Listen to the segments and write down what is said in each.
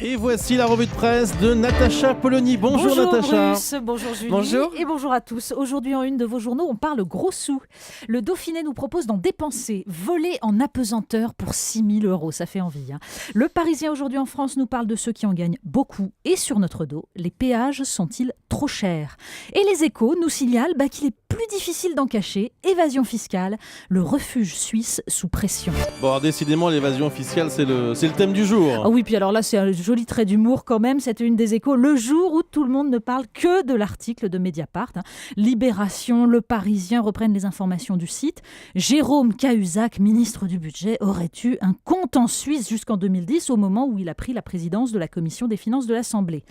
Et voici la revue de presse de Natacha Polony. Bonjour Natacha. Bruce, bonjour Julie. Bonjour. Et bonjour à tous. Aujourd'hui en une de vos journaux, on parle gros sous. Le Dauphiné nous propose d'en dépenser, voler en apesanteur pour 6 000 €. Ça fait envie. Le Parisien aujourd'hui en France nous parle de ceux qui en gagnent beaucoup. Et sur notre dos, les péages sont-ils trop chers? Et les Échos nous signalent qu'il est plus difficile d'en cacher. Évasion fiscale, le refuge suisse sous pression. Bon, alors, décidément, l'évasion fiscale, c'est le thème du jour. Ah oui, puis alors là, c'est un joli trait d'humour quand même. C'était une des Échos, le jour où tout le monde ne parle que de l'article de Mediapart. Libération, Le Parisien reprennent les informations du site. Jérôme Cahuzac, ministre du Budget, aurait eu un compte en Suisse jusqu'en 2010, au moment où il a pris la présidence de la Commission des finances de l'Assemblée.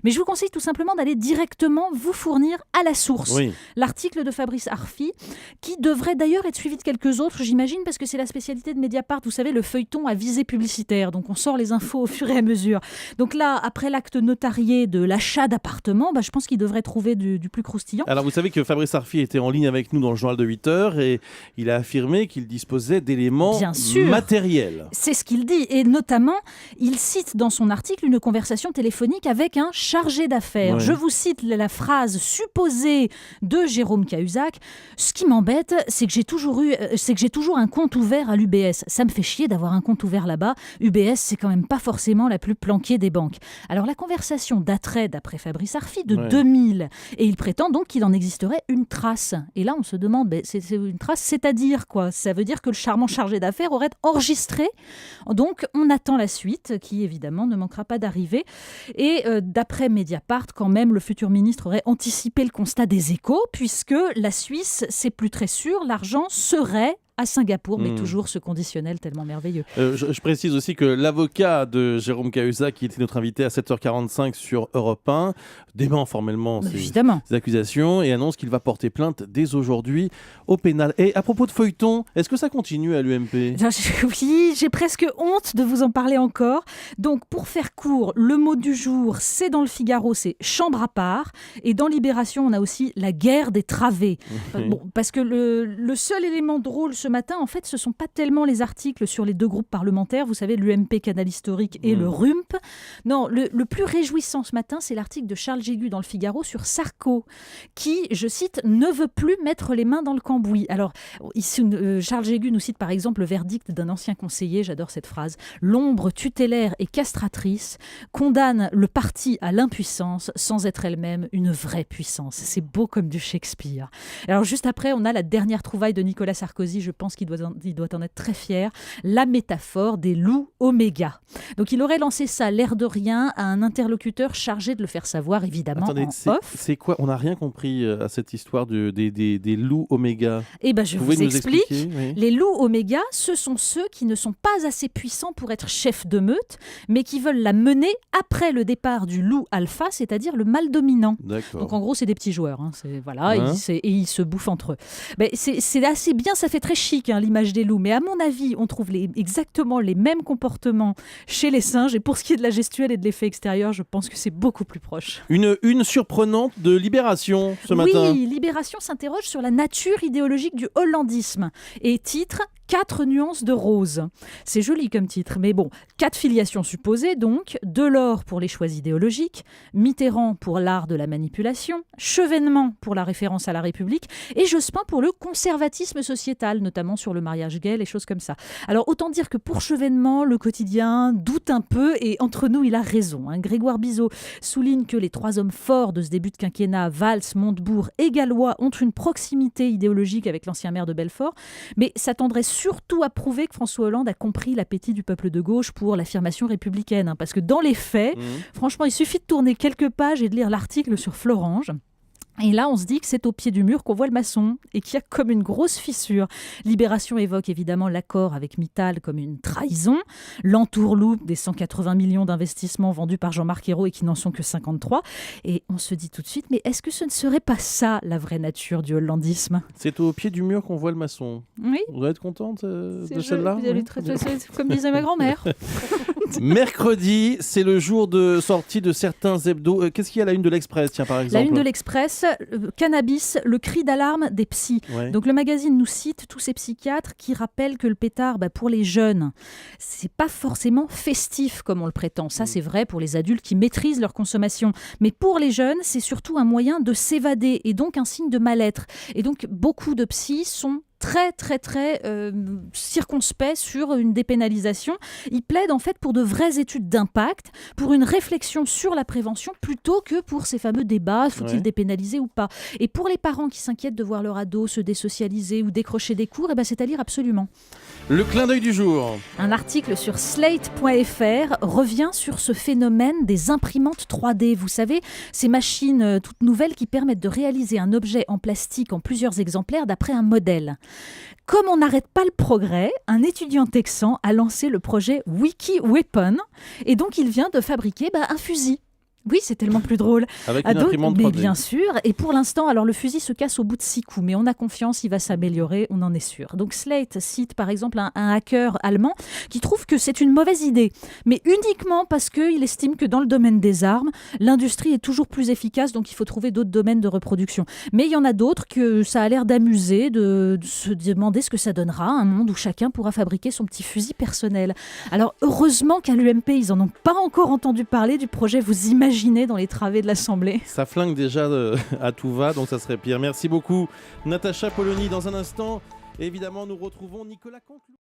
Mais je vous conseille tout simplement d'aller directement vous fournir à la source. Oui. L'article de Fabrice Arfi, qui devrait d'ailleurs être suivi de quelques autres, j'imagine, parce que c'est la spécialité de Mediapart. Vous savez, le feuilleton à visée publicitaire. Donc on sort les infos au fur et à mesure. Donc là, après l'acte notarié de l'achat d'appartements, je pense qu'il devrait trouver du plus croustillant. Alors vous savez que Fabrice Arfi était en ligne avec nous dans le journal de 8h et il a affirmé qu'il disposait d'éléments matériels. C'est ce qu'il dit. Et notamment, il cite dans son article une conversation téléphonique avec un chargé d'affaires. Ouais. Je vous cite la phrase supposée de Jérôme Cahuzac. Ce qui m'embête, c'est que j'ai toujours un compte ouvert à l'UBS. Ça me fait chier d'avoir un compte ouvert là-bas. UBS, c'est quand même pas forcément la plus planquée des banques. Alors la conversation daterait, d'après Fabrice Arfi, de 2000. Et il prétend donc qu'il en existerait une trace. Et là, on se demande, c'est une trace, c'est-à-dire quoi? Ça veut dire que le charmant chargé d'affaires aurait enregistré. Donc on attend la suite, qui évidemment ne manquera pas d'arriver. Et d'après Mediapart, quand même, le futur ministre aurait anticipé le constat des Échos, puisque la Suisse, c'est plus très sûr, l'argent serait à Singapour, mais toujours ce conditionnel tellement merveilleux. Je précise aussi que l'avocat de Jérôme Cahuzac, qui était notre invité à 7h45 sur Europe 1, dément formellement ces accusations et annonce qu'il va porter plainte dès aujourd'hui au pénal. Et à propos de feuilleton, est-ce que ça continue à l'UMP? Oui, j'ai presque honte de vous en parler encore. Donc, pour faire court, le mot du jour, c'est dans le Figaro, c'est chambre à part. Et dans Libération, on a aussi la guerre des travées. Parce que le seul élément drôle ce matin, en fait, ce ne sont pas tellement les articles sur les deux groupes parlementaires, vous savez, l'UMP Canal Historique et le RUMP. Non, le plus réjouissant ce matin, c'est l'article de Charles Jégu dans le Figaro sur Sarko, qui, je cite, ne veut plus mettre les mains dans le cambouis. Alors, ici, Charles Jégu nous cite par exemple le verdict d'un ancien conseiller, j'adore cette phrase, l'ombre tutélaire et castratrice condamne le parti à l'impuissance sans être elle-même une vraie puissance. C'est beau comme du Shakespeare. Alors, juste après, on a la dernière trouvaille de Nicolas Sarkozy, je pense qu'il doit en être très fier, la métaphore des loups oméga. Donc il aurait lancé ça l'air de rien à un interlocuteur chargé de le faire savoir, évidemment. Attendez, en off. C'est quoi? On n'a rien compris à cette histoire des loups oméga. Eh bien, je vous explique. Oui. Les loups oméga, ce sont ceux qui ne sont pas assez puissants pour être chefs de meute, mais qui veulent la mener après le départ du loup alpha, c'est-à-dire le mâle dominant. D'accord. Donc en gros, c'est des petits joueurs. Et ils se bouffent entre eux. C'est assez bien, ça fait très chic l'image des loups, mais à mon avis, on trouve exactement les mêmes comportements chez les singes. Et pour ce qui est de la gestuelle et de l'effet extérieur, je pense que c'est beaucoup plus proche. Une surprenante de Libération ce matin. Oui, Libération s'interroge sur la nature idéologique du hollandisme et titre 4 nuances de rose. C'est joli comme titre, mais bon, 4 filiations supposées donc, Delors pour les choix idéologiques, Mitterrand pour l'art de la manipulation, Chevènement pour la référence à la République et Jospin pour le conservatisme sociétal, notamment sur le mariage gay, les choses comme ça. Alors autant dire que pour Chevènement, le quotidien doute un peu et entre nous, il a raison. Grégoire Bizot souligne que les 3 hommes forts de ce début de quinquennat, Valls, Montebourg et Gallois, ont une proximité idéologique avec l'ancien maire de Belfort, mais s'attendrait surtout à prouver que François Hollande a compris l'appétit du peuple de gauche pour l'affirmation républicaine. Parce que dans les faits, franchement, il suffit de tourner quelques pages et de lire l'article sur Florange. Et là, on se dit que c'est au pied du mur qu'on voit le maçon et qu'il y a comme une grosse fissure. Libération évoque évidemment l'accord avec Mittal comme une trahison, l'entourloupe des 180 millions d'investissements vendus par Jean-Marc Ayrault et qui n'en sont que 53. Et on se dit tout de suite, mais est-ce que ce ne serait pas ça la vraie nature du hollandisme? C'est au pied du mur qu'on voit le maçon. Oui. Vous allez être contente de celle-là? C'est comme disait ma grand-mère. Mercredi, c'est le jour de sortie de certains hebdos. Qu'est-ce qu'il y a à la une de l'Express, tiens, par exemple? La une de l'Express, cannabis, le cri d'alarme des psys. Ouais. Donc le magazine nous cite tous ces psychiatres qui rappellent que le pétard, pour les jeunes, c'est pas forcément festif comme on le prétend. Ça, c'est vrai pour les adultes qui maîtrisent leur consommation. Mais pour les jeunes, c'est surtout un moyen de s'évader et donc un signe de mal-être. Et donc beaucoup de psys sont très circonspect sur une dépénalisation. Il plaide en fait pour de vraies études d'impact, pour une réflexion sur la prévention plutôt que pour ces fameux débats, faut-il dépénaliser ou pas. Et pour les parents qui s'inquiètent de voir leur ado se désocialiser ou décrocher des cours, c'est à lire absolument. Le clin d'œil du jour. Un article sur slate.fr revient sur ce phénomène des imprimantes 3D. Vous savez, ces machines toutes nouvelles qui permettent de réaliser un objet en plastique en plusieurs exemplaires d'après un modèle. Comme on n'arrête pas le progrès, un étudiant texan a lancé le projet Wiki Weapon et donc il vient de fabriquer un fusil. Oui, c'est tellement plus drôle. Avec une imprimante 3D. Mais bien sûr. Et pour l'instant, alors le fusil se casse au bout de 6 coups, mais on a confiance, il va s'améliorer, on en est sûr. Donc Slate cite par exemple un hacker allemand qui trouve que c'est une mauvaise idée, mais uniquement parce qu'il estime que dans le domaine des armes, l'industrie est toujours plus efficace, donc il faut trouver d'autres domaines de reproduction. Mais il y en a d'autres que ça a l'air d'amuser, de se demander ce que ça donnera, un monde où chacun pourra fabriquer son petit fusil personnel. Alors heureusement qu'à l'UMP, ils n'en ont pas encore entendu parler du projet, vous imaginez dans les travées de l'Assemblée. Ça flingue déjà à tout va, donc ça serait pire. Merci beaucoup Natacha Polony. Dans un instant, évidemment, nous retrouvons Nicolas Canteloup.